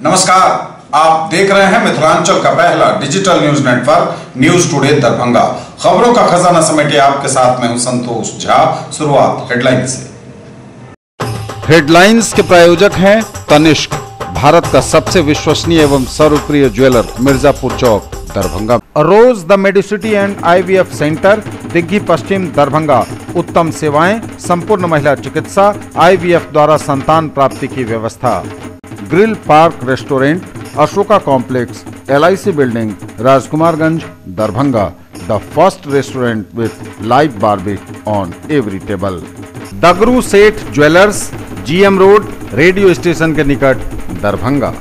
नमस्कार, आप देख रहे हैं मिथिलांचल का पहला digital news network news today Darbhanga. खबरों का खजाना समेटे आपके साथ मैं हूं संतोष झा। शुरुआत हेडलाइन से। हेडलाइंस के प्रायोजक हैं तनिष्क, भारत का सबसे विश्वसनीय एवं सर्वप्रिय jeweller, Mirzapur Chowk, Darbhanga. Rose the medicity and IVF centre, Digghi Paschim, Darbhanga. उत्तम सेवाएं, संपूर्ण महिला चिकित्सा, IVF द्वारा संतान प्राप्ति की व्यवस्था। Grill park restaurant, Ashoka complex, LIC building, Rajkumarganj, Darbhanga. The first restaurant with live barbecue on every table. Dagru Seth jewellers, GM road, radio station के निकट, दरभंगा।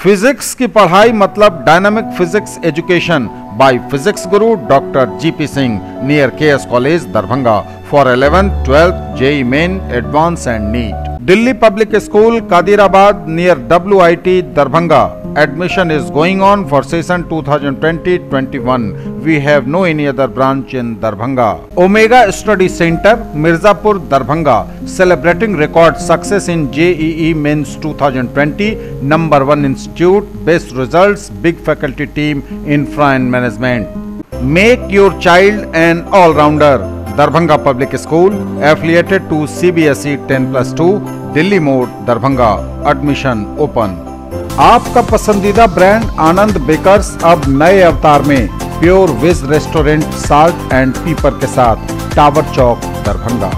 फिजिक्स की पढ़ाई मतलब dynamic physics education by physics Guru doctor GP Singh, near KS college, Darbhanga, for 11th, 12th, JEE main, advance and NEET. Delhi public school, Kadirabad, near WIT, Darbhanga. Admission is going on for session 2020-21. We have no any other branch in Darbhanga. Omega Study Center, Mirzapur, Darbhanga, celebrating record success in JEE Mains 2020. Number 1 institute, best results, big faculty team, infra and management. Make your child an all-rounder. Darbhanga public school, affiliated to CBSE 10+2, Delhi Mor, Darbhanga. Admission open. आपका पसंदीदा brand Anand bakers अब नए अवतार में, pure veg restaurant, salt and pepper के साथ, tower चौक, दरभंगा।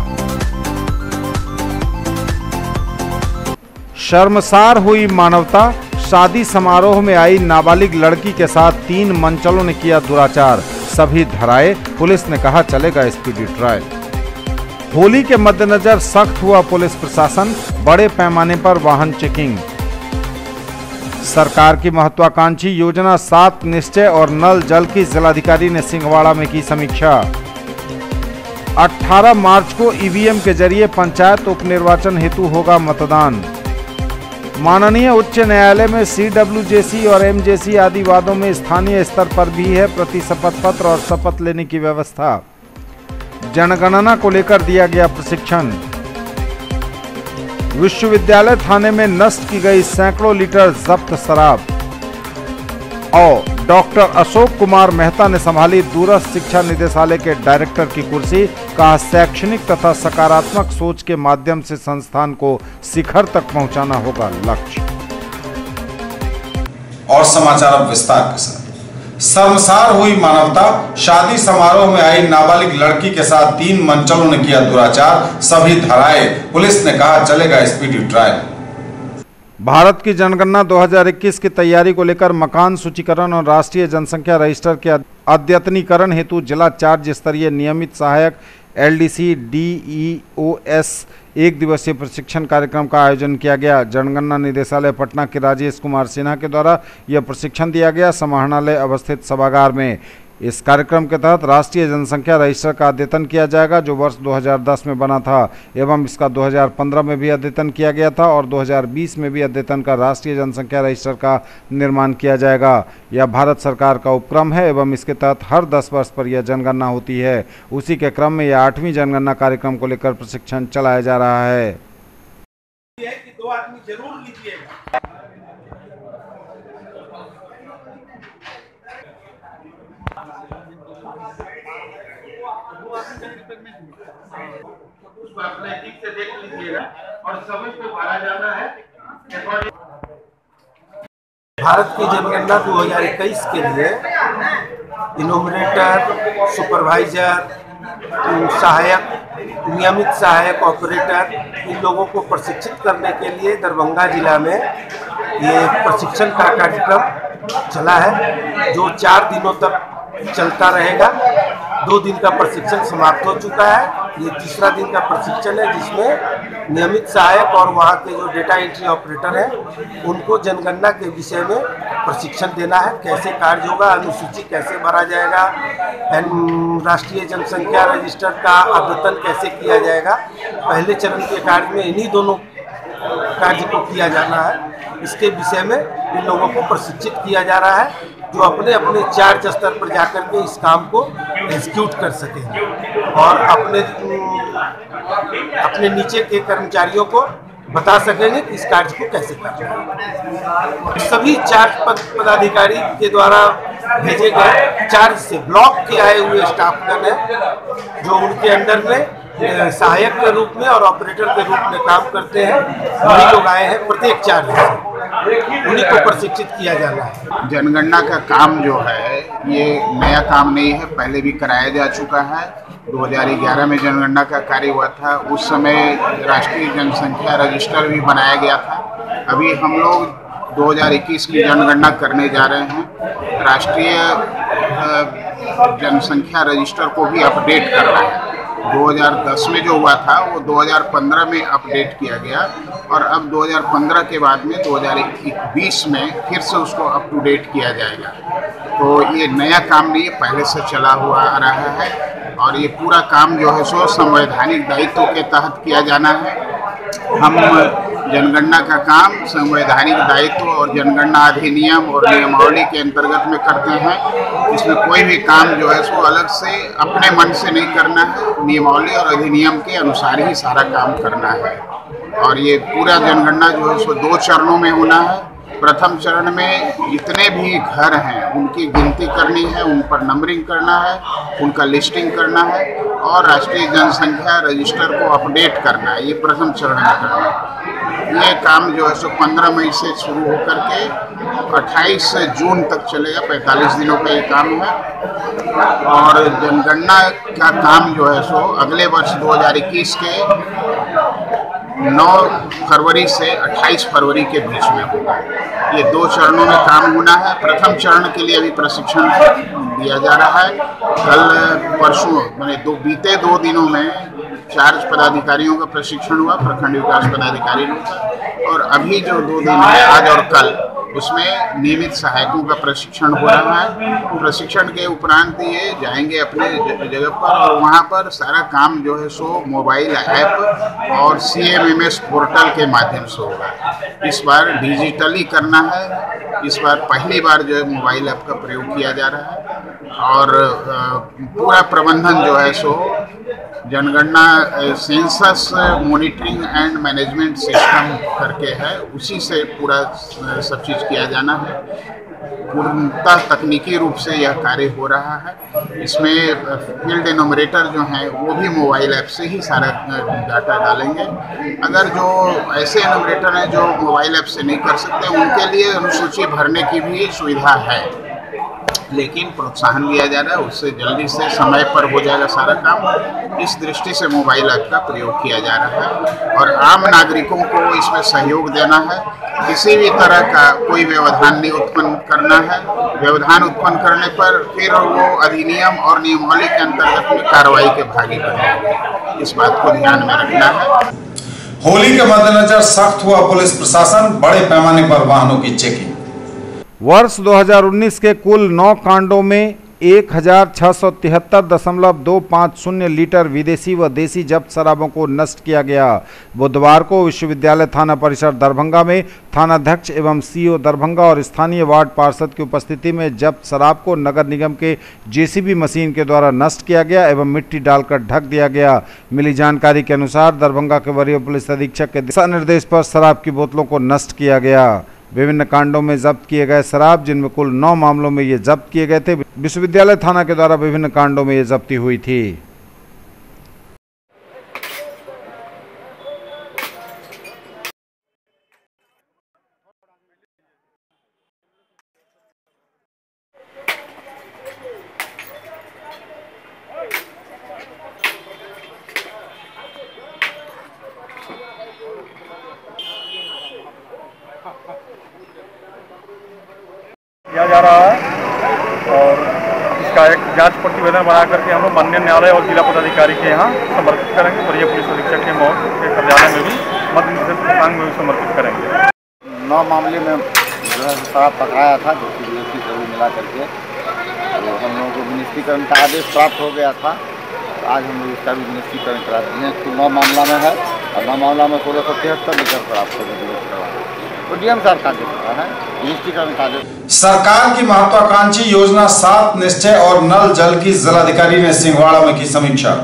शर्मसार हुई मानवता, शादी समारोह में आई नाबालिग लड़की के साथ 3 मंचलों ने किया दुराचार, सभी धराए, पुलिस ने कहा चलेगा स्पीडी ट्रायल। होली के मद्देनजर सख्त हुआ पुलिस प्रशासन, बड़े पैमाने पर वाहन चेकिंग। सरकार की महत्वाकांक्षी योजना 7 निश्चय और नल जल की जिलाधिकारी ने सिंहवाड़ा में की समीक्षा। 18 मार्च को EVM के जरिए पंचायत उपनिर्वाचन हेतु होगा मतदान। माननीय उच्च न्यायालय में CWJC और MJC आदि वादों में स्थानीय स्तर पर भी है प्रति शपथ पत्र और शपथ लेने की व्यवस्था। जनगणना को लेकर दिया गया प्रशिक्षण। विश्वविद्यालय थाने में नष्ट की गई सैकड़ों लीटर जब्त शराब। और डॉक्टर अशोक कुमार मेहता ने संभाली दूरस्थ शिक्षा निदेशालय के डायरेक्टर की कुर्सी, कहा शैक्षणिक तथा सकारात्मक सोच के माध्यम से संस्थान को शिखर तक पहुंचाना होगा लक्ष्य। और समाचार अब विस्तार के साथ। शर्मसार हुई मानवता, शादी समारोह में आई नाबालिग लड़की के साथ 3 मंचलों ने किया दुराचार, सभी धराए, पुलिस ने कहा चलेगा स्पीडी ट्रायल। भारत की जनगणना 2021 की तैयारी को लेकर मकान सूचीकरण और राष्ट्रीय जनसंख्या रजिस्टर के अद्यतनीकरण हेतु जिला 4 स्तरीय नियमित सहायक LDC DEOS 1 दिवसीय प्रशिक्षण कार्यक्रम का आयोजन किया गया। जनगणना निदेशालय पटना के राजेश कुमार सिन्हा के द्वारा यह प्रशिक्षण दिया गया, समाहरणालय अवस्थित सभागार में। इस कार्यक्रम के तहत राष्ट्रीय जनसंख्या रजिस्टर का अद्यतन किया जाएगा, जो वर्ष 2010 में बना था, एवं इसका 2015 में भी अद्यतन किया गया था और 2020 में भी अद्यतन का राष्ट्रीय जनसंख्या रजिस्टर का निर्माण किया जाएगा। यह भारत सरकार का उपक्रम है एवं इसके तहत हर 10 वर्ष पर यह जनगणना होती है। उसी के क्रम में यह 8वीं जनगणना कार्यक्रम को लेकर प्रशिक्षण चलाया जा रहा है। 2 आदमी जरूर लीजिएगा। उसको अपने ठीक से देख लीजिएगा और समय पे भरा जाना है। भारत की जनगणना 2021 के लिए इनोमिनेटर, सुपरवाइजर, सहायक, नियमित सहायक ऑपरेटर, इन लोगों को प्रशिक्षित करने के लिए दरभंगा जिला में ये प्रशिक्षण का कार्यक्रम चला है, जो 4 दिनों तक चलता रहेगा। 2 दिन का प्रशिक्षण समाप्त हो चुका है, ये तीसरा दिन का प्रशिक्षण है, जिसमें नियमित सहायक और वहाँ के जो डेटा एंट्री ऑपरेटर हैं उनको जनगणना के विषय में प्रशिक्षण देना है। कैसे कार्य होगा, अनुसूची कैसे भरा जाएगा, राष्ट्रीय जनसंख्या रजिस्टर का अद्यतन कैसे किया जाएगा। पहले चरण के कार्य में इन्हीं दोनों कार्य को किया जाना है। इसके विषय में इन लोगों को प्रशिक्षित किया जा रहा है, जो अपने अपने चार्ज स्तर पर जाकर के इस काम को एग्जीक्यूट कर सकें और अपने नीचे के कर्मचारियों को बता सकेंगे कि इस कार्य को कैसे करना है। सभी 4 पदाधिकारी के द्वारा भेजे गए 4 से ब्लॉक के आए हुए स्टाफगण है जो उनके अंडर में सहायक के रूप में और ऑपरेटर के रूप में काम करते हैं। वही लोग आए हैं, प्रत्येक 4 से उन्हीं को प्रशिक्षित किया जाना है। जनगणना का काम जो है ये नया काम नहीं है, पहले भी कराया जा चुका है। 2011 में जनगणना का कार्य हुआ था, उस समय राष्ट्रीय जनसंख्या रजिस्टर भी बनाया गया था। अभी हम लोग 2021 की जनगणना करने जा रहे हैं। राष्ट्रीय जनसंख्या रजिस्टर को भी अपडेट कर रहे हैं। 2010 में जो हुआ था वो 2015 में अपडेट किया गया और अब 2015 के बाद में 2020 में फिर से उसको अप टू डेट किया जाएगा। तो ये नया काम नहीं है, पहले से चला हुआ आ रहा है और ये पूरा काम जो है सो संवैधानिक दायित्व के तहत किया जाना है। हम जनगणना का काम संवैधानिक दायित्व और जनगणना अधिनियम और नियमावली के अंतर्गत में करते हैं। इसमें कोई भी काम जो है सो अलग से अपने मन से नहीं करना है, नियमावली और अधिनियम के अनुसार ही सारा काम करना है। और ये पूरा जनगणना जो है सो 2 चरणों में होना है। प्रथम चरण में जितने भी घर हैं उनकी गिनती करनी है, उन पर नंबरिंग करना है, उनका लिस्टिंग करना है और राष्ट्रीय जनसंख्या रजिस्टर को अपडेट करना है। ये प्रथम चरण में करना है। ये काम जो है सो 15 मई से शुरू होकर के 28 जून तक चलेगा। 45 दिनों का ये काम है। और जनगणना का काम जो है सो अगले वर्ष 2021 के 9 फरवरी से 28 फरवरी के बीच में होगा। ये 2 चरणों में काम होना है। प्रथम चरण के लिए अभी प्रशिक्षण दिया जा रहा है। कल परसों मैंने बीते 2 दिनों में 4 पदाधिकारियों का प्रशिक्षण हुआ, प्रखंड विकास पदाधिकारी का, और अभी जो 2 दिन है आज और कल उसमें नियमित सहायकों का प्रशिक्षण हो रहा है। प्रशिक्षण के उपरांत ये जाएंगे अपने जगह पर और वहाँ पर सारा काम जो है सो मोबाइल ऐप और CMMS पोर्टल के माध्यम से होगा। इस बार डिजिटली करना है। इस बार पहली बार जो है मोबाइल ऐप का प्रयोग किया जा रहा है और पूरा प्रबंधन जो है सो जनगणना census monitoring and management system करके है, उसी से पूरा सब चीज़ किया जाना है। पूर्णतः तकनीकी रूप से यह कार्य हो रहा है। इसमें फील्ड एनोमरेटर जो हैं वो भी मोबाइल ऐप से ही सारा डाटा डालेंगे। अगर जो ऐसे एनोमरेटर हैं जो मोबाइल ऐप से नहीं कर सकते उनके लिए अनुसूची भरने की भी सुविधा है, लेकिन प्रोत्साहन दिया जा रहा है, उससे जल्दी से समय पर हो जाएगा सारा काम। इस दृष्टि से मोबाइल ऐप का प्रयोग किया जा रहा है और आम नागरिकों को इसमें सहयोग देना है। किसी भी तरह का कोई व्यवधान नहीं उत्पन्न करना है। व्यवधान उत्पन्न करने पर फिर वो अधिनियम और नियमावली के अंतर्गत में कार्रवाई के भागी बनेंगे। इस बात को ध्यान में रखना है। होली के मद्देनजर सख्त हुआ पुलिस प्रशासन, बड़े पैमाने पर वाहनों की चेकिंग। वर्ष 2019 के कुल 9 कांडों में 1673.250 लीटर विदेशी व देसी जब्त शराबों को नष्ट किया गया। बुधवार को विश्वविद्यालय थाना परिसर दरभंगा में थानाध्यक्ष एवं CO दरभंगा और स्थानीय वार्ड पार्षद की उपस्थिति में जब्त शराब को नगर निगम के JCB मशीन के द्वारा नष्ट किया गया एवं मिट्टी डालकर ढक दिया गया। मिली जानकारी के अनुसार दरभंगा के वरीय पुलिस अधीक्षक के दिशा निर्देश पर शराब की बोतलों को नष्ट किया गया। विभिन्न कांडों में जब्त किए गए शराब, जिनमें कुल 9 मामलों में ये जब्त किए गए थे, विश्वविद्यालय थाना के द्वारा विभिन्न कांडों में ये जब्ती हुई थी। किया जा रहा है और इसका एक जांच प्रतिवेदन बना करके हम लोग माननीय न्यायालय और जिला पदाधिकारी के यहाँ समर्पित करेंगे। वरीय पुलिस अधीक्षक के कार्यालय में भी मध्य निषेध प्रांग में भी समर्पित करेंगे। 9 मामले में जो है शराब पकड़ाया था, जो कि DSP से मिला करके तो हम लोगों को निष्क्रियकरण का आदेश प्राप्त हो गया था। तो आज हम लोग इसका भी निष्क्रियकरण करा दिए हैं। कुल 9 मामला में है और 9 मामला में 1673 लीटर शराब को DM साहब का है निष्क्रियकरण का आदेश। सरकार की महत्वाकांक्षी योजना 7 निश्चय और नल जल की जिलाधिकारी ने सिंहवाड़ा में की समीक्षा।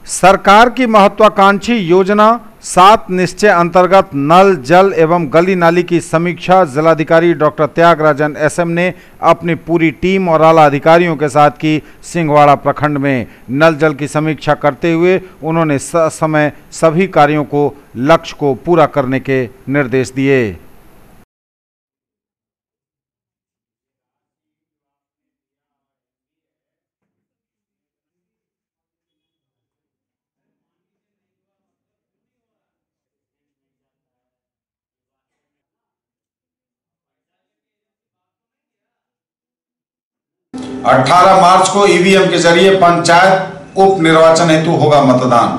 सरकार की महत्वाकांक्षी योजना 7 निश्चय अंतर्गत नल जल एवं गली नाली की समीक्षा जिलाधिकारी डॉक्टर त्यागराजन एसएम ने अपनी पूरी टीम और आला अधिकारियों के साथ की। सिंहवाड़ा प्रखंड में नल जल की समीक्षा करते हुए उन्होंने समय सभी कार्यों को लक्ष्य को पूरा करने के निर्देश दिए। अठारह मार्च को ईवीएम के जरिए पंचायत उप निर्वाचन हेतु होगा मतदान।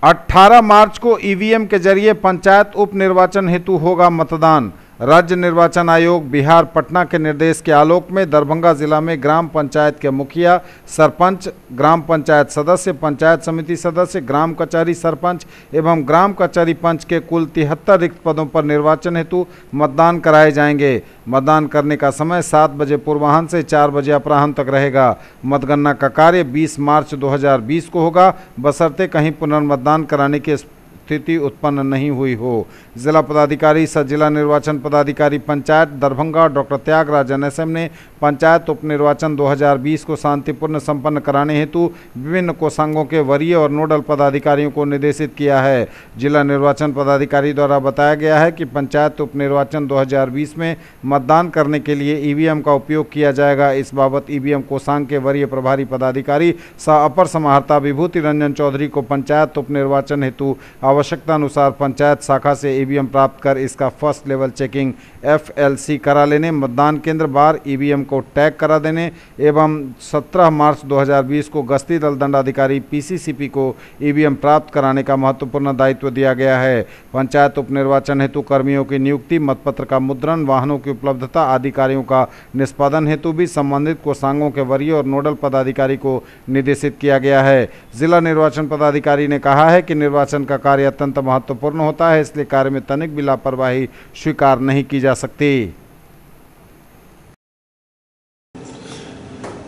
18 मार्च को ईवीएम के जरिए पंचायत उप निर्वाचन हेतु होगा मतदान। राज्य निर्वाचन आयोग बिहार पटना के निर्देश के आलोक में दरभंगा जिला में ग्राम पंचायत के मुखिया, सरपंच, ग्राम पंचायत सदस्य, पंचायत समिति सदस्य, ग्राम कचहरी सरपंच एवं ग्राम कचहरी पंच के कुल 73 रिक्त पदों पर निर्वाचन हेतु मतदान कराए जाएंगे। मतदान करने का समय 7 बजे पूर्वाह्न से 4 बजे अपराह्न तक रहेगा। मतगणना का कार्य 20 मार्च 2020 को होगा, बशर्ते कहीं पुनर्मतदान कराने की स्थिति उत्पन्न नहीं हुई हो। जिला पदाधिकारी सह जिला निर्वाचन पदाधिकारी पंचायत दरभंगा डॉक्टर त्यागराजन एसएम ने पंचायत उप निर्वाचन 2020 को शांतिपूर्ण संपन्न कराने हेतु विभिन्न कोषांगों के वरीय और नोडल पदाधिकारियों को निर्देशित किया है। जिला निर्वाचन पदाधिकारी द्वारा बताया गया है कि पंचायत उप निर्वाचन 2020 में मतदान करने के लिए ईवीएम का उपयोग किया जाएगा। इस बाबत ईवीएम कोषांग के वरीय प्रभारी पदाधिकारी सह अपर समाहर्ता विभूति रंजन चौधरी को पंचायत उप निर्वाचन हेतु आवश्यकता अनुसार पंचायत शाखा से ईवीएम प्राप्त कर इसका फर्स्ट लेवल चेकिंग FLC करा लेने, मतदान केंद्र बार ईवीएम को टैग करा देने एवं 17 मार्च 2020 को गश्ती दल दंडाधिकारी PCCP को ईवीएम प्राप्त कराने का महत्वपूर्ण दायित्व दिया गया है। पंचायत उप निर्वाचन हेतु कर्मियों की नियुक्ति, मतपत्र का मुद्रण, वाहनों की उपलब्धता आदि कार्यों का निष्पादन हेतु भी संबंधित कोषांगों के वरीय और नोडल पदाधिकारी को निर्देशित किया गया है। जिला निर्वाचन पदाधिकारी ने कहा है कि निर्वाचन का कार्य अत्यंत महत्वपूर्ण होता है, इसलिए कार्य में तनिक भी लापरवाही स्वीकार नहीं की जा सकती।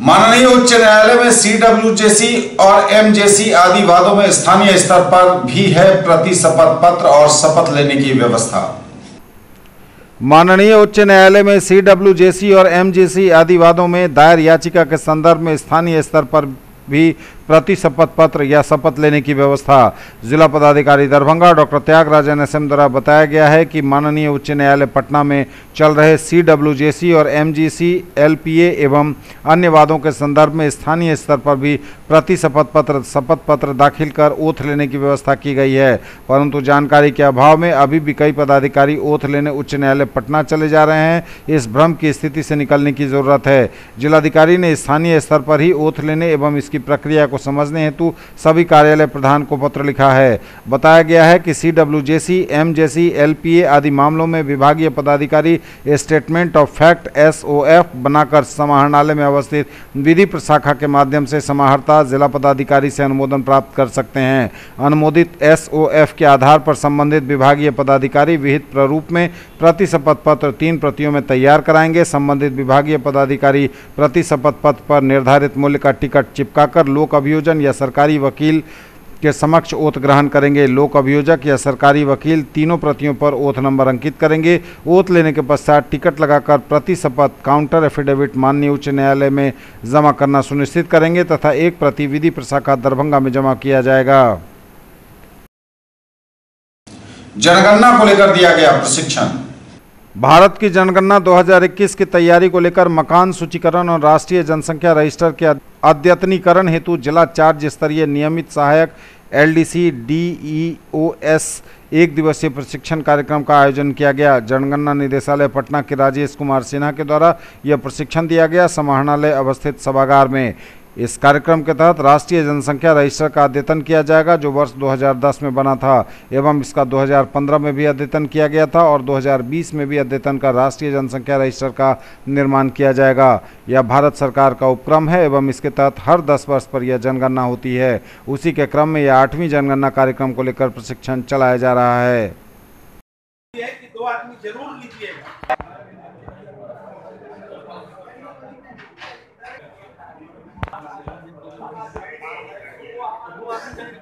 माननीय उच्च न्यायालय में CWJC और MJC आदि वादों में स्थानीय स्तर पर भी है प्रति शपथ पत्र और शपथ लेने की व्यवस्था। माननीय उच्च न्यायालय में CWJC और MJC आदि वादों में दायर याचिका के संदर्भ में स्थानीय स्तर पर भी प्रति शपथ पत्र या शपथ लेने की व्यवस्था। जिला पदाधिकारी दरभंगा डॉक्टर त्यागराजन एसएम द्वारा बताया गया है कि माननीय उच्च न्यायालय पटना में चल रहे CWJC और MJC LPA एवं अन्य वादों के संदर्भ में स्थानीय स्तर पर भी प्रति शपथ पत्र दाखिल कर ओथ लेने की व्यवस्था की गई है, परंतु जानकारी के अभाव में अभी भी कई पदाधिकारी ओथ लेने उच्च न्यायालय पटना चले जा रहे हैं। इस भ्रम की स्थिति से निकलने की जरूरत है। जिलाधिकारी ने स्थानीय स्तर पर ही ओथ लेने एवं इसकी प्रक्रिया को समझने हेतु सभी कार्यालय प्रधान को पत्र लिखा है। बताया गया है कि CWJC, MJC, LPA आदि मामलों में विभागीय पदाधिकारी स्टेटमेंट ऑफ फैक्ट SOF बनाकर समाहरणालय में अवस्थित विधि प्रशाखा के माध्यम से समाहर्ता जिला पदाधिकारी से अनुमोदन प्राप्त कर सकते हैं। अनुमोदित SOF के आधार पर संबंधित विभागीय पदाधिकारी विहित प्रारूप में प्रति शपथ पत्र 3 प्रतियों में तैयार कराएंगे। संबंधित विभागीय पदाधिकारी प्रति शपथ पत्र पर निर्धारित मूल्य का टिकट चिपकाकर लोक अभियोजन या सरकारी वकील के समक्ष ओथ ग्रहण करेंगे। लोक अभियोजक या सरकारी वकील तीनों प्रतियों पर ओथ नंबर अंकित करेंगे। ओथ लेने के पश्चात टिकट लगाकर प्रति शपथ काउंटर एफिडेविट माननीय उच्च न्यायालय में जमा करना सुनिश्चित करेंगे तथा एक प्रति विधि प्रशाखा दरभंगा में जमा किया जाएगा। जनगणना को लेकर दिया गया प्रशिक्षण। भारत की जनगणना 2021 की तैयारी को लेकर मकान सूचीकरण और राष्ट्रीय जनसंख्या रजिस्टर के अद्यतनीकरण हेतु जिला 4 स्तरीय नियमित सहायक LDC DEOS 1 दिवसीय प्रशिक्षण कार्यक्रम का आयोजन किया गया। जनगणना निदेशालय पटना के राजेश कुमार सिन्हा के द्वारा यह प्रशिक्षण दिया गया समाहरणालय अवस्थित सभागार में। इस कार्यक्रम के तहत राष्ट्रीय जनसंख्या रजिस्टर का अद्यतन किया जाएगा जो वर्ष 2010 में बना था एवं इसका 2015 में भी अद्यतन किया गया था और 2020 में भी अद्यतन का राष्ट्रीय जनसंख्या रजिस्टर का निर्माण किया जाएगा। यह भारत सरकार का उपक्रम है एवं इसके तहत हर 10 वर्ष पर यह जनगणना होती है। उसी के क्रम में यह 8वीं जनगणना कार्यक्रम को लेकर प्रशिक्षण चलाया जा रहा है। दो आदमी जरूर लीजिएगा।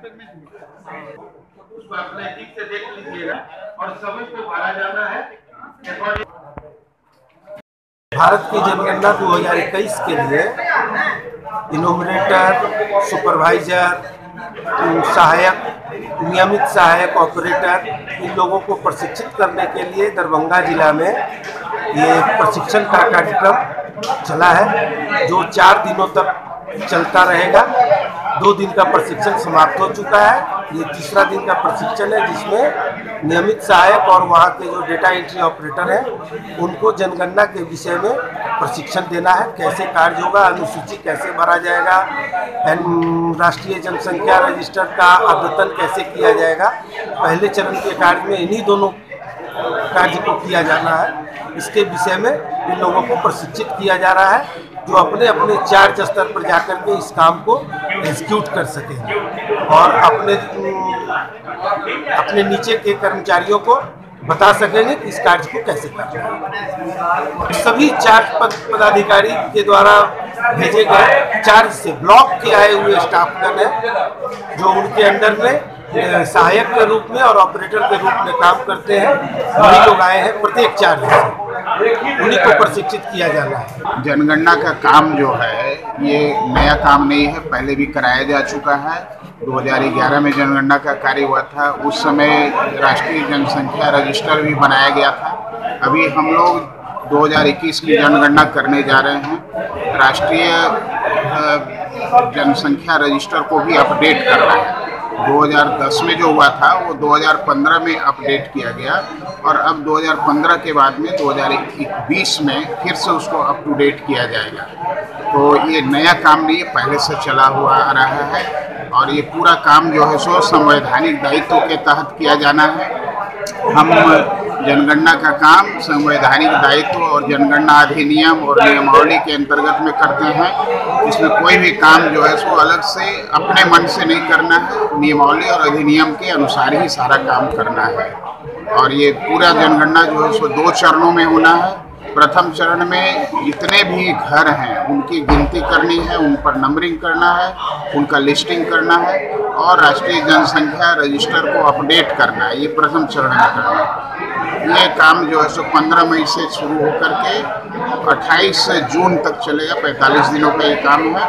उसको अपने ठीक से देख लीजिएगा और समय पे भरा जाना है। भारत की जनगणना 2021 के लिए इनोमिनेटर, सुपरवाइजर, सहायक, नियमित सहायक ऑपरेटर, इन लोगों को प्रशिक्षित करने के लिए दरभंगा जिला में ये प्रशिक्षण का कार्यक्रम चला है, जो 4 दिनों तक चलता रहेगा। 2 दिन का प्रशिक्षण समाप्त हो चुका है, ये तीसरा दिन का प्रशिक्षण है, जिसमें नियमित सहायक और वहाँ के जो डेटा एंट्री ऑपरेटर हैं उनको जनगणना के विषय में प्रशिक्षण देना है। कैसे कार्य होगा, अनुसूची कैसे भरा जाएगा, राष्ट्रीय जनसंख्या रजिस्टर का अद्यतन कैसे किया जाएगा। पहले चरण के कार्य में इन्हीं दोनों कार्य को किया जाना है। इसके विषय में इन लोगों को प्रशिक्षित किया जा रहा है, जो अपने अपने चार्ज स्तर पर जाकर के इस काम को एग्जीक्यूट कर सकेंगे और अपने नीचे के कर्मचारियों को बता सकेंगे कि इस कार्य को कैसे करना है। सभी चार्ज पदाधिकारी के द्वारा भेजे गए चार्ज से ब्लॉक के आए हुए स्टाफगण हैं, जो उनके अंडर में सहायक के रूप में और ऑपरेटर के रूप में काम करते हैं। वही लोग आए हैं प्रत्येक चार्ज से, उन्हीं को प्रशिक्षित किया जाना है। जनगणना का काम जो है ये नया काम नहीं है, पहले भी कराया जा चुका है। 2011 में जनगणना का कार्य हुआ था, उस समय राष्ट्रीय जनसंख्या रजिस्टर भी बनाया गया था। अभी हम लोग 2021 की जनगणना करने जा रहे हैं। राष्ट्रीय जनसंख्या रजिस्टर को भी अपडेट कर रहे हैं। 2010 में जो हुआ था वो 2015 में अपडेट किया गया और अब 2015 के बाद में 2020 में फिर से उसको अप टू डेट किया जाएगा। तो ये नया काम नहीं है, पहले से चला हुआ आ रहा है और ये पूरा काम जो है सो संवैधानिक दायित्व के तहत किया जाना है। हम जनगणना का काम संवैधानिक दायित्व और जनगणना अधिनियम और नियमावली के अंतर्गत में करते हैं। इसमें कोई भी काम जो है सो अलग से अपने मन से नहीं करना है, नियमावली और अधिनियम के अनुसार ही सारा काम करना है। और ये पूरा जनगणना जो है सो 2 चरणों में होना है। प्रथम चरण में जितने भी घर हैं उनकी गिनती करनी है, उन पर नंबरिंग करना है, उनका लिस्टिंग करना है और राष्ट्रीय जनसंख्या रजिस्टर को अपडेट करना है। ये प्रथम चरण में करना है। ये काम जो है सो 15 मई से शुरू होकर के 28 जून तक चलेगा। 45 दिनों का ये काम है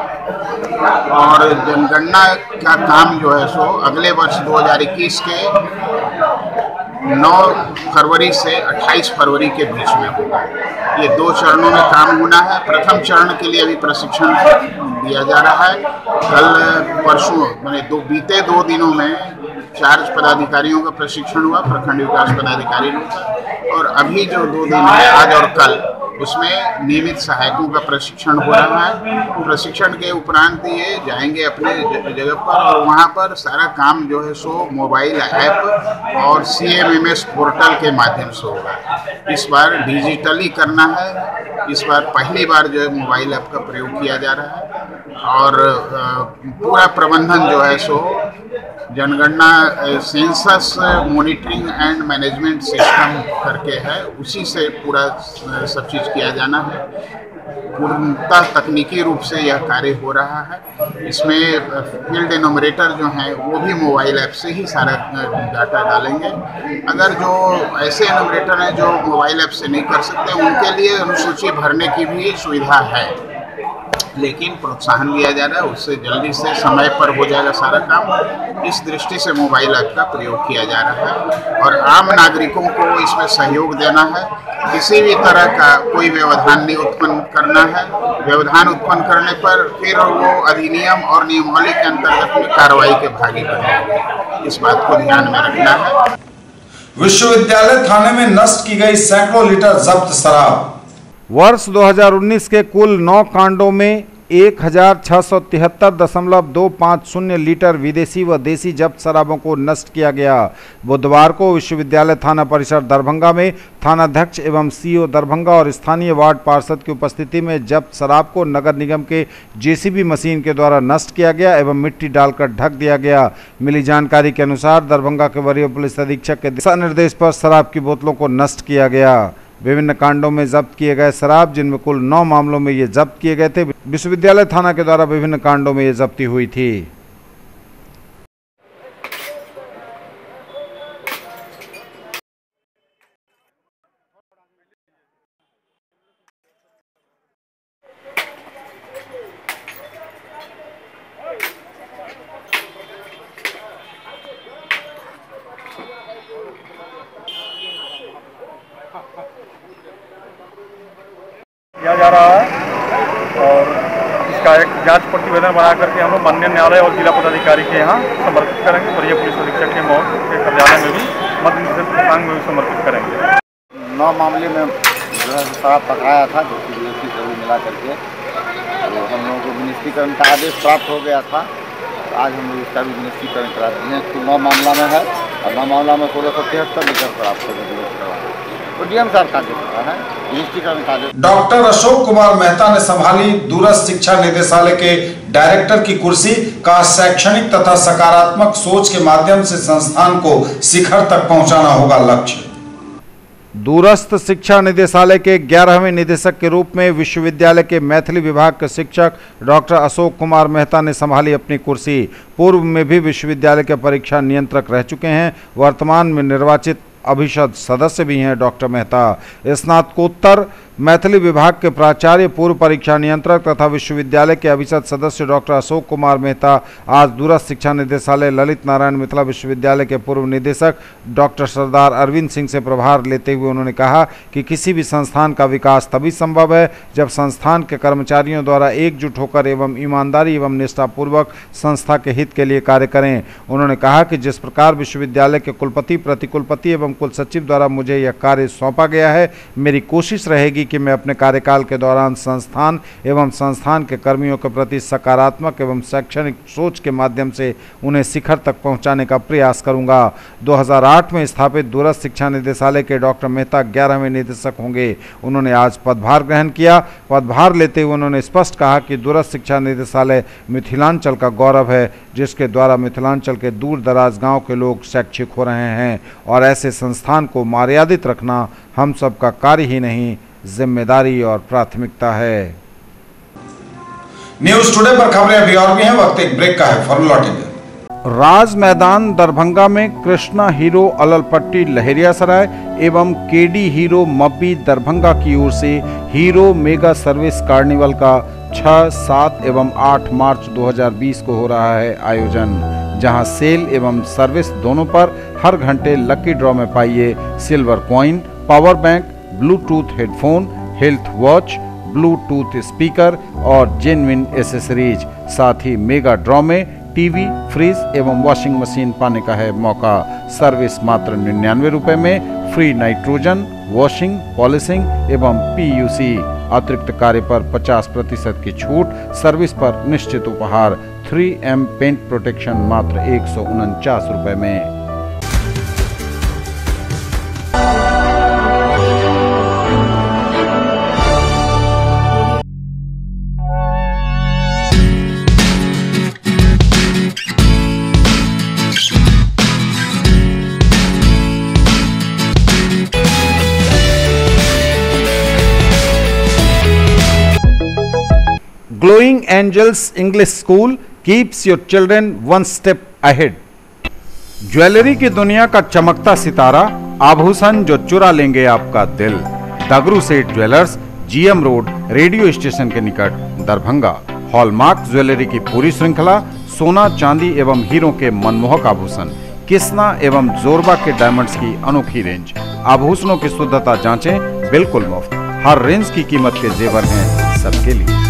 और जनगणना का काम जो है सो अगले वर्ष 2021 के 9 फरवरी से 28 फरवरी के बीच में होगा। ये 2 चरणों में काम होना है। प्रथम चरण के लिए अभी प्रशिक्षण दिया जा रहा है। कल परसों मैंने बीते 2 दिनों में चार्ज पदाधिकारियों का प्रशिक्षण हुआ, प्रखंड विकास पदाधिकारी लोग का, और अभी जो 2 दिन है आज और कल, उसमें नियमित सहायकों का प्रशिक्षण हो रहा है। प्रशिक्षण के उपरांत ये जाएंगे अपने जगह पर और वहाँ पर सारा काम जो है सो मोबाइल ऐप और CMMS पोर्टल के माध्यम से होगा। इस बार डिजिटली करना है। इस बार पहली बार जो है मोबाइल ऐप का प्रयोग किया जा रहा है और पूरा प्रबंधन जो है सो जनगणना census monitoring and management system करके है, उसी से पूरा सब चीज़ किया जाना है। पूर्णतः तकनीकी रूप से यह कार्य हो रहा है। इसमें फील्ड एनोमरेटर जो हैं वो भी मोबाइल ऐप से ही सारा डाटा डालेंगे। अगर जो ऐसे एनोमरेटर हैं जो मोबाइल ऐप से नहीं कर सकते, उनके लिए अनुसूची भरने की भी सुविधा है, लेकिन प्रोत्साहन दिया जा रहा है, उससे जल्दी से समय पर हो जाएगा सारा काम। इस दृष्टि से मोबाइल ऐप का प्रयोग किया जा रहा है और आम नागरिकों को इसमें सहयोग देना है। किसी भी तरह का कोई व्यवधान नहीं उत्पन्न करना है। व्यवधान उत्पन्न करने पर फिर वो अधिनियम और नियमावली के अंतर्गत में कार्रवाई के भागी बनेंगे। इस बात को ध्यान में रखना है। विश्वविद्यालय थाने में नष्ट की गई सैकड़ों लीटर जब्त शराब। वर्ष 2019 के कुल 9 कांडों में 1673.250 लीटर विदेशी व देसी जब्त शराबों को नष्ट किया गया। बुधवार को विश्वविद्यालय थाना परिसर दरभंगा में थानाध्यक्ष एवं CO दरभंगा और स्थानीय वार्ड पार्षद की उपस्थिति में जब्त शराब को नगर निगम के JCB मशीन के द्वारा नष्ट किया गया एवं मिट्टी डालकर ढक दिया गया। मिली जानकारी के अनुसार दरभंगा के वरीय पुलिस अधीक्षक के दिशा निर्देश पर शराब की बोतलों को नष्ट किया गया। विभिन्न कांडों में जब्त किए गए शराब, जिनमें कुल 9 मामलों में ये जब्त किए गए थे। विश्वविद्यालय थाना के द्वारा विभिन्न कांडों में ये जब्ती हुई थी। जा रहा है और इसका एक जांच प्रतिवेदन बना करके हम लोग माननीय न्यायालय और जिला पदाधिकारी के यहाँ समर्पित करेंगे। वरीय पुलिस अधीक्षक के मौत के कार्यालय में भी मध्य निषेध में भी समर्पित करेंगे। 9 मामले में जो है शराब पकड़ाया था, जो कि जीएसटी से मिला करके, तो हम लोगों को निष्क्रियकरण का आदेश प्राप्त हो गया था। तो आज हम लोग इसका भी निष्क्रियकरण करा दिए हैं। कुल 9 मामला में है और 9 मामला में 1673 लीटर प्राप्त हो तो डीएम साहब का है निष्क्रियकरण का आदेश। डॉक्टर अशोक कुमार मेहता ने संभाली दूरस्थ शिक्षा निदेशालय के डायरेक्टर की कुर्सी। का शैक्षणिक तथा सकारात्मक सोच के माध्यम से संस्थान को शिखर तक पहुंचाना होगा लक्ष्य। दूरस्थ शिक्षा निदेशालय के 11वें निदेशक के रूप में विश्वविद्यालय के मैथिली विभाग के शिक्षक डॉक्टर अशोक कुमार मेहता ने संभाली अपनी कुर्सी। पूर्व में भी विश्वविद्यालय के परीक्षा नियंत्रक रह चुके हैं। वर्तमान में निर्वाचित अभिषद सदस्य भी हैं डॉक्टर मेहता। स्नातकोत्तर मैथिली विभाग के प्राचार्य, पूर्व परीक्षा नियंत्रक तथा विश्वविद्यालय के अभिषद सदस्य डॉक्टर अशोक कुमार मेहता आज दूरस्थ शिक्षा निदेशालय ललित नारायण मिथिला विश्वविद्यालय के पूर्व निदेशक डॉक्टर सरदार अरविंद सिंह से प्रभार लेते हुए उन्होंने कहा कि किसी भी संस्थान का विकास तभी संभव है जब संस्थान के कर्मचारियों द्वारा एकजुट होकर एवं ईमानदारी एवं निष्ठापूर्वक संस्था के हित के लिए कार्य करें। उन्होंने कहा कि जिस प्रकार विश्वविद्यालय के कुलपति, प्रतिकुलपति एवं कुल सचिव द्वारा मुझे यह कार्य सौंपा गया है, मेरी कोशिश रहेगी कि मैं अपने कार्यकाल के दौरान संस्थान एवं संस्थान के कर्मियों के प्रति सकारात्मक एवं शैक्षणिक सोच के माध्यम से उन्हें शिखर तक पहुंचाने का प्रयास करूंगा। 2008 में स्थापित दूरस्थ शिक्षा निदेशालय के डॉक्टर मेहता 11वें निदेशक होंगे। उन्होंने आज पदभार ग्रहण किया। पदभार लेते हुए उन्होंने स्पष्ट कहा कि दूरस्थ शिक्षा निदेशालय मिथिलांचल का गौरव है, जिसके द्वारा मिथिलांचल के दूर दराज गाँव के लोग शैक्षिक हो रहे हैं और ऐसे संस्थान को मर्यादित रखना हम सबका कार्य ही नहीं, जिम्मेदारी और प्राथमिकता है। न्यूज टुडे पर खबरें अभी और भी हैं, वक्त एक ब्रेक का है, फौरन लौटेंगे। राज मैदान दरभंगा में कृष्णा हीरो अललपट्टी लहेरियासराय एवं केडी हीरो मब्बी दरभंगा की ओर से हीरो मेगा सर्विस कार्निवल का 6, 7 एवं 8 मार्च 2020 को हो रहा है आयोजन, जहां सेल एवं सर्विस दोनों पर हर घंटे लकी ड्रॉ में पाइए silver coin, power bank, Bluetooth headphone, health watch, Bluetooth speaker और जेन्युइन एसेसरीज। साथ ही मेगा ड्रॉ में टीवी, फ्रिज एवं वॉशिंग मशीन पाने का है मौका। सर्विस मात्र 99 रुपए में, फ्री नाइट्रोजन, वॉशिंग, पॉलिशिंग एवं पीयूसी। अतिरिक्त कार्य पर 50% की छूट। सर्विस पर निश्चित उपहार। 3M पेंट प्रोटेक्शन मात्र 149 रुपए में। Glowing Angels English School keeps your children one step ahead. Jewellery की दुनिया का चमकता सितारा, आभूषण जो चुरा लेंगे आपका दिल। दगरू Seth jewellers, GM road, radio station के निकट, दरभंगा। हॉलमार्क ज्वेलरी की पूरी श्रृंखला, सोना, चांदी एवं हीरों के मनमोहक आभूषण, किस्ना एवं जोरबा के डायमंड्स की अनोखी रेंज। आभूषणों की शुद्धता जांचें, बिल्कुल मुफ्त। हर रेंज की कीमत के जेवर हैं सबके लिए।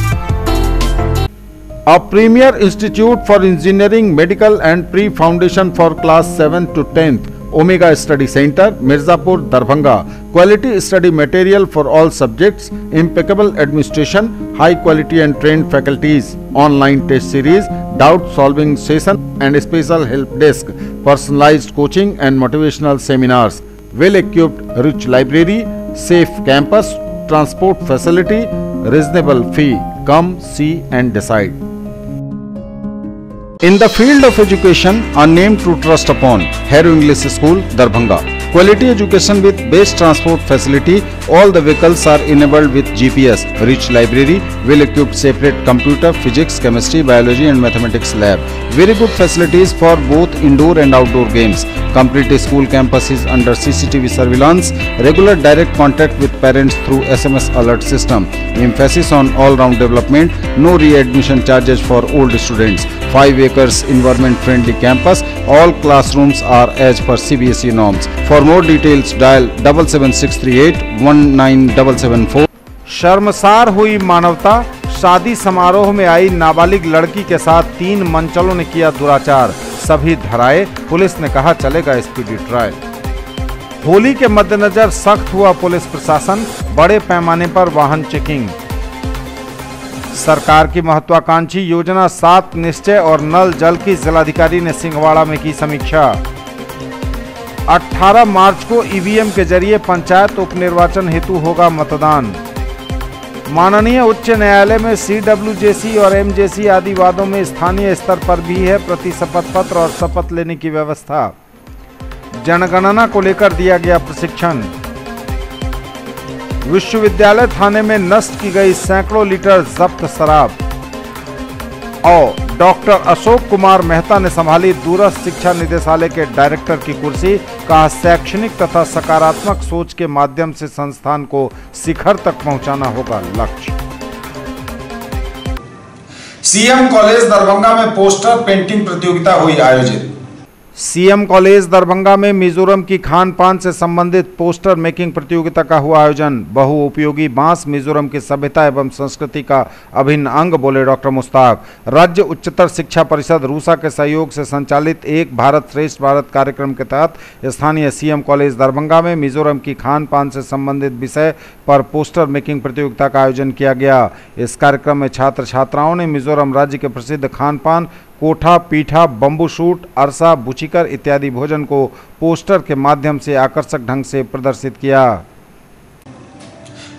A premier institute for engineering, medical and pre-foundation for class 7 to 10th, Omega Study Center, Mirzapur, Darbhanga. Quality study material for all subjects, impeccable administration, high quality and trained faculties, online test series, doubt solving session and special help desk, personalized coaching and motivational seminars, well equipped rich library, safe campus, transport facility, reasonable fee. Come see and decide. In the field of education, a name to trust upon, Hero English School, Darbhanga. Quality education with best transport facility. All the vehicles are enabled with GPS. Rich library, well-equipped separate computer, physics, chemistry, biology and mathematics lab. Very good facilities for both indoor and outdoor games. Complete school campus is under CCTV surveillance. Regular direct contact with parents through SMS alert system. Emphasis on all-round development. No re-admission charges for old students. 5 acres environment-friendly campus. All classrooms are as per CBSE norms. For more details, dial 77638 19774. शर्मसार हुई मानवता, शादी समारोह में आई नाबालिग लड़की के साथ 3 मंचलों ने किया दुराचार, सभी धराए, पुलिस ने कहा चलेगा स्पीडी ट्रायल। होली के मद्देनजर सख्त हुआ पुलिस प्रशासन, बड़े पैमाने पर वाहन चेकिंग। सरकार की महत्वाकांक्षी योजना 7 निश्चय और नल जल की जिलाधिकारी ने सिंहवाड़ा में की समीक्षा। 18 मार्च को ईवीएम के जरिए पंचायत उपनिर्वाचन हेतु होगा मतदान। माननीय उच्च न्यायालय में CWJC और MJC आदि वादों में स्थानीय स्तर पर भी है प्रतिशपथ पत्र और शपथ लेने की व्यवस्था। जनगणना को लेकर दिया गया प्रशिक्षण। विश्वविद्यालय थाने में नष्ट की गई सैकड़ों लीटर जब्त शराब। और डॉक्टर अशोक कुमार मेहता ने संभाली दूरस्थ शिक्षा निदेशालय के डायरेक्टर की कुर्सी, कहा शैक्षणिक तथा सकारात्मक सोच के माध्यम से संस्थान को शिखर तक पहुंचाना होगा लक्ष्य। सीएम कॉलेज दरभंगा में पोस्टर पेंटिंग प्रतियोगिता हुई आयोजित। सीएम कॉलेज दरभंगा में मिजोरम की खान पान से संबंधित पोस्टर मेकिंग प्रतियोगिता का हुआ आयोजन। बहुउपयोगी बांस मिजोरम की सभ्यता एवं संस्कृति का अभिन्न अंग, बोले डॉक्टर मुश्ताक। राज्य उच्चतर शिक्षा परिषद रूसा के सहयोग से संचालित एक भारत श्रेष्ठ भारत कार्यक्रम के तहत स्थानीय सीएम कॉलेज दरभंगा में मिजोरम की खान पान से संबंधित विषय पर पोस्टर मेकिंग प्रतियोगिता का आयोजन किया गया। इस कार्यक्रम में छात्र छात्राओं ने मिजोरम राज्य के प्रसिद्ध खान पान, कोठा, पीठा, बम्बू शूट, अरसा, बुचिकर इत्यादि भोजन को पोस्टर के माध्यम से आकर्षक ढंग से प्रदर्शित किया।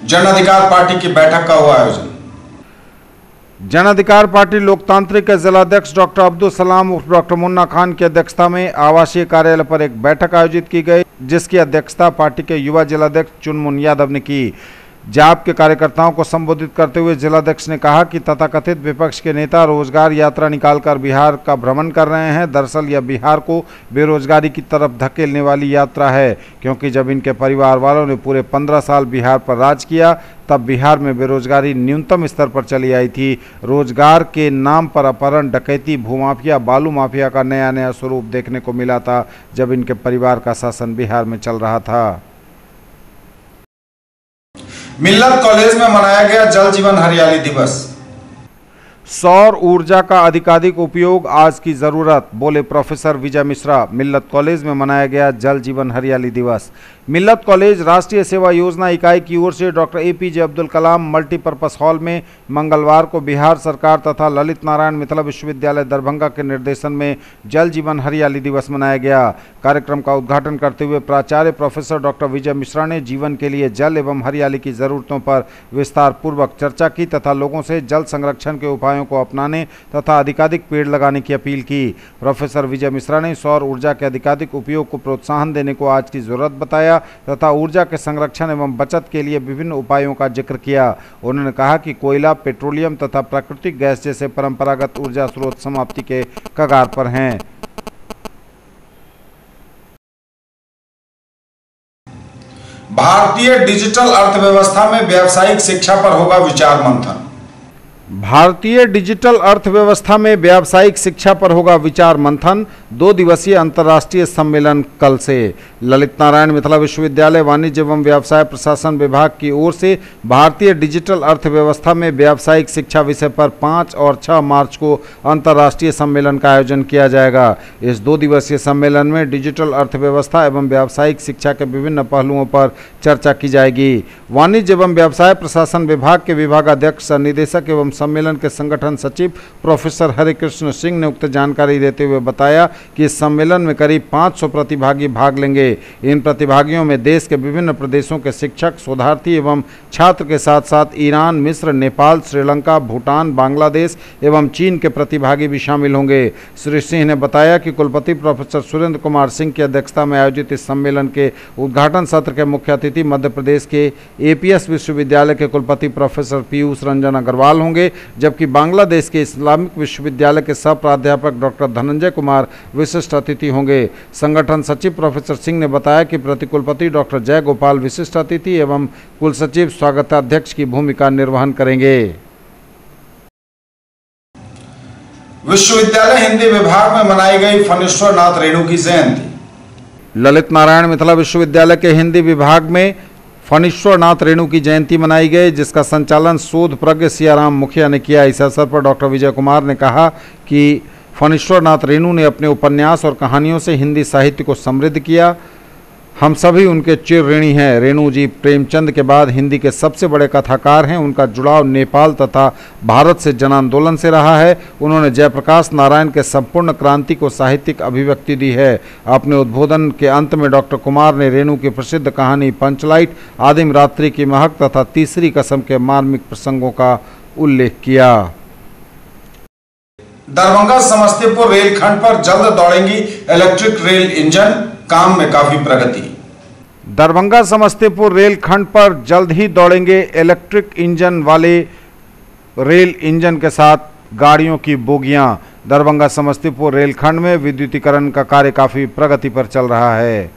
जन अधिकार पार्टी की बैठक का हुआ आयोजन। जन अधिकार पार्टी लोकतांत्रिक के जिलाध्यक्ष डॉक्टर अब्दुल सलाम उर्फ डॉक्टर मुन्ना खान की अध्यक्षता में आवासीय कार्यालय पर एक बैठक आयोजित की गई, जिसकी अध्यक्षता पार्टी के युवा जिलाध्यक्ष चुनमुन यादव ने की। जाप के कार्यकर्ताओं को संबोधित करते हुए जिलाध्यक्ष ने कहा कि तथाकथित विपक्ष के नेता रोजगार यात्रा निकालकर बिहार का भ्रमण कर रहे हैं। दरअसल यह बिहार को बेरोजगारी की तरफ धकेलने वाली यात्रा है, क्योंकि जब इनके परिवार वालों ने पूरे 15 साल बिहार पर राज किया, तब बिहार में बेरोजगारी न्यूनतम स्तर पर चली आई थी। रोजगार के नाम पर अपहरण, डकैती, भूमाफिया, बालू माफिया का नया नया स्वरूप देखने को मिला था जब इनके परिवार का शासन बिहार में चल रहा था। मिल्लत कॉलेज में मनाया गया जल जीवन हरियाली दिवस। सौर ऊर्जा का अधिकाधिक उपयोग आज की जरूरत, बोले प्रोफेसर विजय मिश्रा। मिल्लत कॉलेज में मनाया गया जल जीवन हरियाली दिवस। मिल्लत कॉलेज राष्ट्रीय सेवा योजना इकाई की ओर से doctor APJ Abdul Kalam multipurpose hall में मंगलवार को बिहार सरकार तथा ललित नारायण मिथिला विश्वविद्यालय दरभंगा के निर्देशन में जल जीवन हरियाली दिवस मनाया गया। कार्यक्रम का उद्घाटन करते हुए प्राचार्य प्रोफेसर डॉक्टर विजय मिश्रा ने जीवन के लिए जल एवं हरियाली की जरूरतों पर विस्तार पूर्वक चर्चा की तथा लोगों से जल संरक्षण के उपायों को अपनाने तथा अधिकाधिक पेड़ लगाने की अपील की। प्रोफेसर विजय मिश्रा ने सौर ऊर्जा के अधिकाधिक उपयोग को प्रोत्साहन देने को आज की जरूरत बताया तथा ऊर्जा के संरक्षण एवं बचत के लिए विभिन्न उपायों का जिक्र किया। उन्होंने कहा कि कोयला, पेट्रोलियम तथा प्राकृतिक गैस जैसे परंपरागत ऊर्जा स्रोत समाप्ति के कगार पर हैं। भारतीय डिजिटल अर्थव्यवस्था में व्यावसायिक शिक्षा पर होगा विचार मंथन। भारतीय डिजिटल अर्थव्यवस्था में व्यावसायिक शिक्षा पर होगा विचार मंथन। 2 दिवसीय अंतर्राष्ट्रीय सम्मेलन कल से। ललित नारायण मिथिला विश्वविद्यालय वाणिज्य एवं व्यवसाय प्रशासन विभाग की ओर से भारतीय डिजिटल अर्थव्यवस्था में व्यावसायिक शिक्षा विषय पर 5 और 6 मार्च को अंतर्राष्ट्रीय सम्मेलन का आयोजन किया जाएगा। इस 2 दिवसीय सम्मेलन में डिजिटल अर्थव्यवस्था एवं व्यावसायिक शिक्षा के विभिन्न पहलुओं पर चर्चा की जाएगी। वाणिज्य एवं व्यवसाय प्रशासन विभाग के विभागाध्यक्ष निदेशक एवं सम्मेलन के संगठन सचिव प्रोफेसर हरिकृष्ण सिंह ने उक्त जानकारी देते हुए बताया कि इस सम्मेलन में करीब 500 प्रतिभागी भाग लेंगे। इन प्रतिभागियों में देश के विभिन्न प्रदेशों के शिक्षक, शोधार्थी एवं छात्र के साथ साथ ईरान, मिस्र, नेपाल, श्रीलंका, भूटान, बांग्लादेश एवं चीन के प्रतिभागी भी शामिल होंगे। श्री सिंह ने बताया कि कुलपति प्रोफेसर सुरेंद्र कुमार सिंह की अध्यक्षता में आयोजित इस सम्मेलन के उद्घाटन सत्र के मुख्य अतिथि मध्य प्रदेश के APS विश्वविद्यालय के कुलपति प्रोफेसर पीयूष रंजन अग्रवाल होंगे, जबकि बांग्लादेश के इस्लामिक विश्वविद्यालय के सह प्राध्यापक डॉक्टर धनंजय कुमार विशिष्ट अतिथि होंगे। संगठन सचिव प्रोफेसर सिंह ने बताया कि प्रतिकुलपति डॉक्टर जय गोपाल विशिष्ट अतिथि एवं कुल सचिव स्वागताध्यक्ष की भूमिका निर्वहन करेंगे। विश्वविद्यालय हिंदी विभाग में मनाई गई फणीश्वर नाथ रेणु की जयंती। ललित नारायण मिथिला विश्वविद्यालय के हिंदी विभाग में फणीश्वरनाथ रेणु की जयंती मनाई गई, जिसका संचालन शोध प्रज्ञ सियाराम मुखिया ने किया। इस अवसर पर डॉक्टर विजय कुमार ने कहा कि फणीश्वरनाथ रेणु ने अपने उपन्यास और कहानियों से हिंदी साहित्य को समृद्ध किया। हम सभी उनके चिर ऋणी हैं। रेणु जी प्रेमचंद के बाद हिंदी के सबसे बड़े कथाकार हैं। उनका जुड़ाव नेपाल तथा भारत से जन आंदोलन से रहा है। उन्होंने जयप्रकाश नारायण के संपूर्ण क्रांति को साहित्यिक अभिव्यक्ति दी है। अपने उद्बोधन के अंत में डॉक्टर कुमार ने रेणु की प्रसिद्ध कहानी पंचलाइट, आदिम रात्रि की महक तथा तीसरी कसम के मार्मिक प्रसंगों का उल्लेख किया। दरभंगा समस्तीपुर रेलखंड पर जल्द दौड़ेंगी इलेक्ट्रिक रेल इंजन, काम में काफी प्रगति। दरभंगा समस्तीपुर रेलखंड पर जल्द ही दौड़ेंगे इलेक्ट्रिक इंजन वाले रेल इंजन के साथ गाड़ियों की बोगियां। दरभंगा समस्तीपुर रेलखंड में विद्युतीकरण का कार्य काफी प्रगति पर चल रहा है।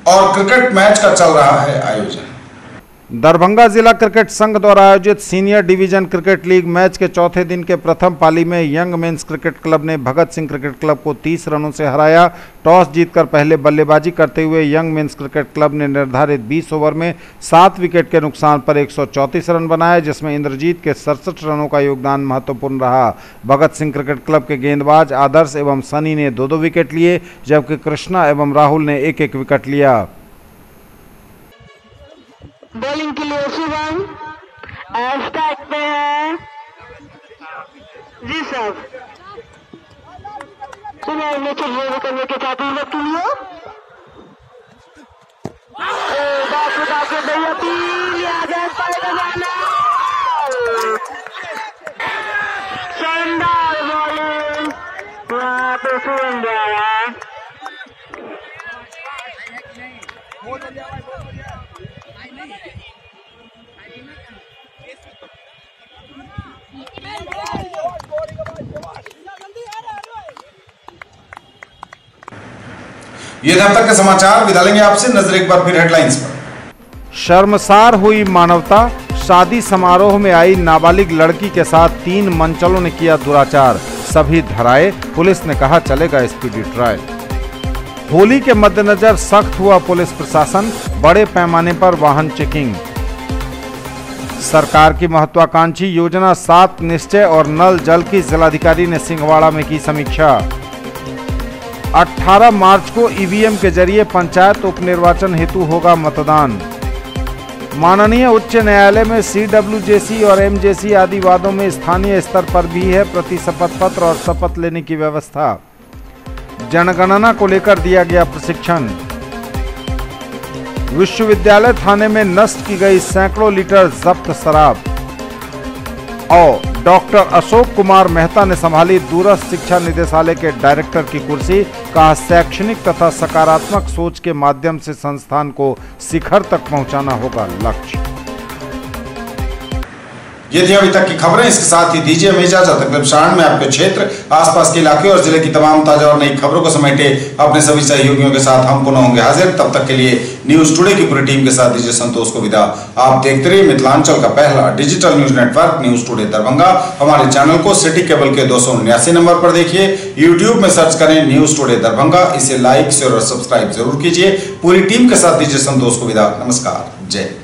और क्रिकेट मैच का चल रहा है आयोजन। दरभंगा जिला क्रिकेट संघ द्वारा आयोजित senior division cricket league match के चौथे दिन के प्रथम पाली में यंग मेंस क्रिकेट क्लब ने भगत सिंह क्रिकेट क्लब को 30 रनों से हराया। टॉस जीतकर पहले बल्लेबाजी करते हुए यंग मेंस क्रिकेट क्लब ने निर्धारित 20 ओवर में 7 विकेट के नुकसान पर 134 रन बनाए, जिसमें इंद्रजीत के 67 रनों का योगदान महत्वपूर्ण रहा। भगत सिंह क्रिकेट क्लब के गेंदबाज आदर्श एवं सनी ने 2-2 विकेट लिए, जबकि कृष्णा एवं राहुल ने 1-1 विकेट लिया। बॉलिंग के लिए शुभम स्ट्राइक पे है जी साहब। शुभम ने चलिए करने के साथ ही के लिए शानदार बॉलिंग वहाँ पे शुभम द्वारा। ये अब तक के समाचार। विदा लेंगे आपसे, नजर एक बार फिर हेडलाइंस पर। शर्मसार हुई मानवता, शादी समारोह में आई नाबालिग लड़की के साथ 3 मंचलों ने किया दुराचार, सभी धराए, पुलिस ने कहा चलेगा स्पीडी ट्रायल। होली के मद्देनजर सख्त हुआ पुलिस प्रशासन, बड़े पैमाने पर वाहन चेकिंग। सरकार की महत्वाकांक्षी योजना 7 निश्चय और नल जल की जिलाधिकारी ने सिंहवाड़ा में की समीक्षा। 18 मार्च को ईवीएम के जरिए पंचायत उपनिर्वाचन हेतु होगा मतदान। माननीय उच्च न्यायालय में CWJC और MJC आदि वादों में स्थानीय स्तर पर भी है प्रति शपथ पत्र और शपथ लेने की व्यवस्था। जनगणना को लेकर दिया गया प्रशिक्षण। विश्वविद्यालय थाने में नष्ट की गई सैकड़ों लीटर जब्त शराब। और डॉक्टर अशोक कुमार मेहता ने संभाली दूरस्थ शिक्षा निदेशालय के डायरेक्टर की कुर्सी, कहा शैक्षणिक तथा सकारात्मक सोच के माध्यम से संस्थान को शिखर तक पहुंचाना होगा लक्ष्य। ये थी अभी तक की खबरें। इसके साथ ही दीजिए हमें इजाजत। अगले क्षण में आपके क्षेत्र, आसपास के इलाके और जिले की तमाम ताजा और नई खबरों को समेटे अपने सभी सहयोगियों के साथ हम पुनः होंगे हाजिर। तब तक के लिए न्यूज टुडे की पूरी टीम के साथ दीजिए संतोष को विदा। आप देखते रहिए मिथिलांचल का पहला digital news network news today Darbhanga. हमारे चैनल को सिटी केबल के 279 नंबर पर देखिए। यूट्यूब में सर्च करें न्यूज टुडे दरभंगा। इसे लाइक शेयर और सब्सक्राइब जरूर कीजिए। पूरी टीम के साथ दीजिए संतोष को विदा। नमस्कार, जय।